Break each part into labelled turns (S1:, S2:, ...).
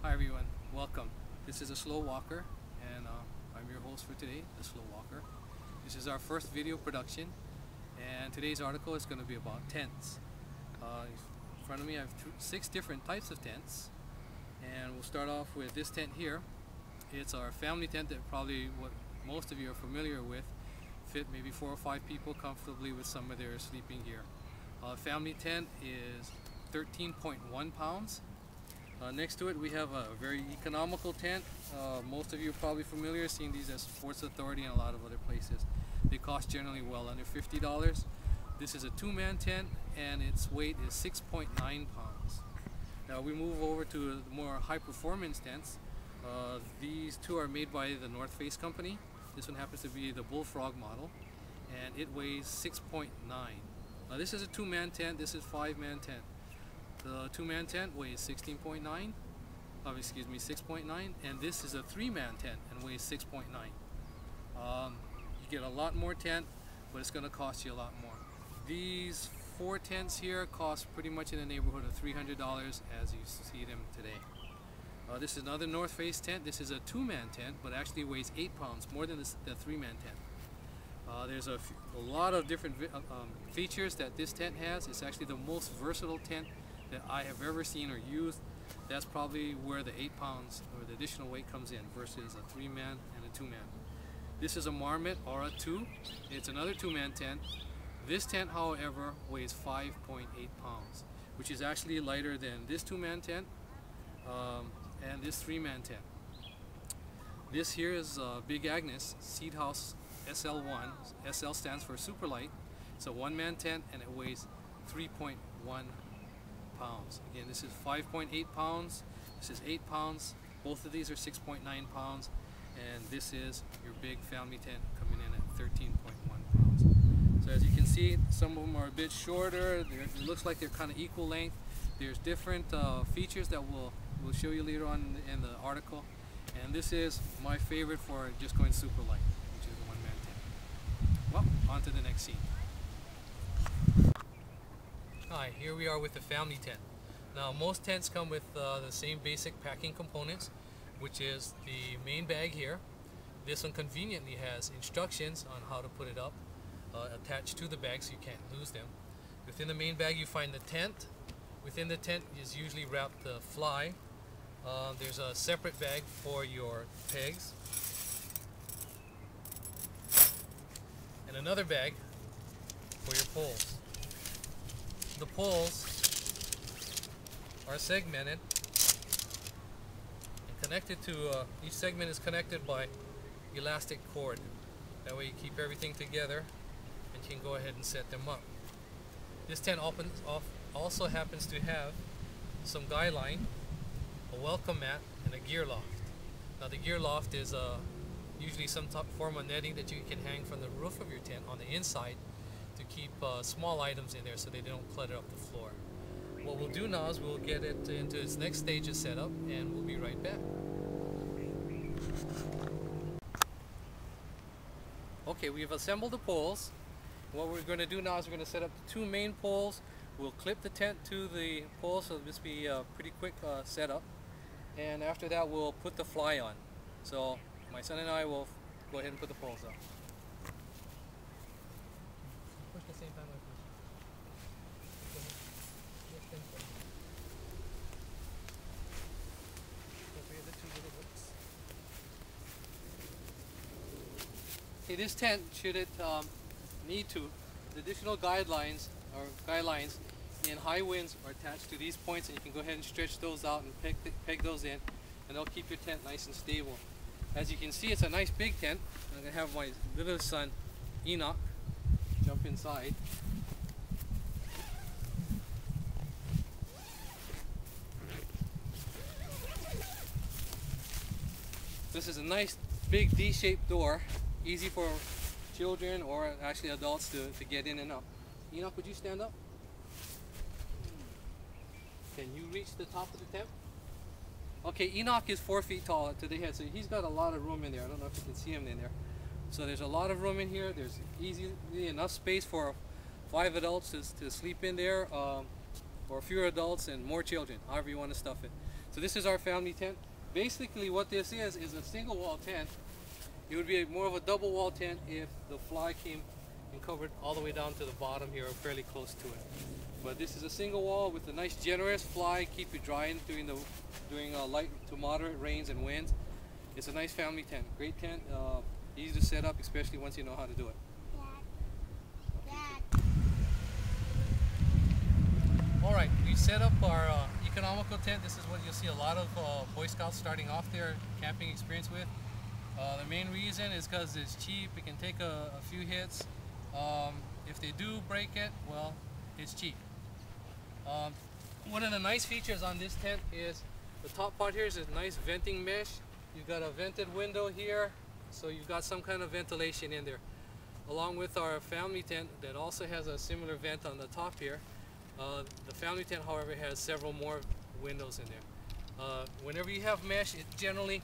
S1: Hi everyone, welcome. This is a slow walker and I'm your host for today, the slow walker. This is our first video production and today's article is going to be about tents. In front of me I have 6 different types of tents, and we'll start off with this tent here. It's our family tent that probably what most of you are familiar with. Fit maybe 4 or 5 people comfortably with some of their sleeping gear. Family tent is 13.1 pounds. Next to it we have a very economical tent. Most of you are probably familiar, seeing these at Sports Authority and a lot of other places. They cost generally well under $50. This is a 2-man tent and its weight is 6.9 pounds. Now we move over to the more high performance tents. These two are made by the North Face company. This one happens to be the Bullfrog model and it weighs 6.9. Now this is a 2-man tent, this is 5-man tent. The 2-man tent weighs 6.9, and this is a 3-man tent and weighs 6.9. You get a lot more tent, but it's going to cost you a lot more. These 4 tents here cost pretty much in the neighborhood of $300 as you see them today. This is another North Face tent. This is a 2-man tent, but actually weighs 8 pounds, more than the 3-man tent. There's a lot of different features that this tent has. It's actually the most versatile tent that I have ever seen or used. That's probably where the 8 pounds or the additional weight comes in versus a 3-man and a 2-man. This is a Marmot Aura 2. It's another 2-man tent. This tent, however, weighs 5.8 pounds, which is actually lighter than this 2-man tent and this 3-man tent. This here is Big Agnes Seed House SL1. SL stands for super light. It's a 1-man tent and it weighs 3.1 pounds. Again, this is 5.8 pounds, this is 8 pounds, both of these are 6.9 pounds, and this is your big family tent coming in at 13.1 pounds. So as you can see, some of them are a bit shorter. It looks like they're kind of equal length. There's different features that we'll show you later on in the article, and this is my favorite for just going super light, which is the 1-man tent. Well, on to the next scene. Hi, here we are with the family tent. Now most tents come with the same basic packing components, which is the main bag here. This one conveniently has instructions on how to put it up attached to the bag so you can't lose them. Within the main bag you find the tent. Within the tent is usually wrapped the fly. There's a separate bag for your pegs and another bag for your poles. The poles are segmented and connected to, each segment is connected by elastic cord. That way you keep everything together and you can go ahead and set them up. This tent also happens to have some guy line, a welcome mat, and a gear loft. Now the gear loft is usually some form of netting that you can hang from the roof of your tent on the inside to keep small items in there so they don't clutter up the floor. What we'll do now is we'll get it into its next stage of setup and we'll be right back. Okay, we've assembled the poles. What we're going to do now is we're going to set up the 2 main poles. We'll clip the tent to the poles, so this will be a pretty quick setup. And after that we'll put the fly on. So my son and I will go ahead and put the poles up. Push the same time I push. Okay, this tent, should it need to, the additional guidelines in high winds are attached to these points, and you can go ahead and stretch those out and peg those in, and they'll keep your tent nice and stable. As you can see, it's a nice big tent. I'm going to have my little son Enoch jump inside. This is a nice big D-shaped door, easy for children or actually adults to get in and out. Enoch, would you stand up? Can you reach the top of the tent? Okay, Enoch is 4 feet tall to the head, so he's got a lot of room in there. I don't know if you can see him in there. So there's a lot of room in here. There's easily enough space for 5 adults to sleep in there, or fewer adults and more children, however you want to stuff it. So this is our family tent. Basically what this is a single wall tent. It would be more of a double wall tent if the fly came and covered all the way down to the bottom here, or fairly close to it. But this is a single wall with a nice generous fly, keep you drying during light to moderate rains and winds. It's a nice family tent, great tent, easy to set up, especially once you know how to do it. All right, we set up our economical tent. This is what you'll see a lot of Boy Scouts starting off their camping experience with. The main reason is because it's cheap. It can take a few hits. If they do break it, well, it's cheap. One of the nice features on this tent is the top part here is a nice venting mesh. You've got a vented window here, so you've got some kind of ventilation in there. Along with our family tent that also has a similar vent on the top here. The family tent, however, has several more windows in there. Whenever you have mesh, it generally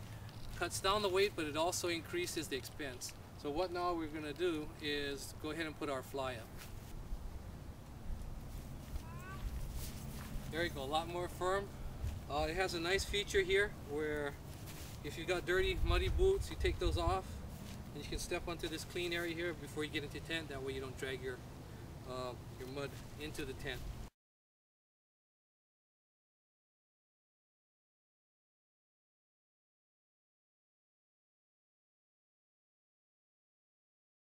S1: cuts down the weight, but it also increases the expense. So what now we're going to do is go ahead and put our fly up. There you go, a lot more firm. It has a nice feature here where if you got dirty, muddy boots, you take those off and you can step onto this clean area here before you get into the tent. That way you don't drag your mud into the tent.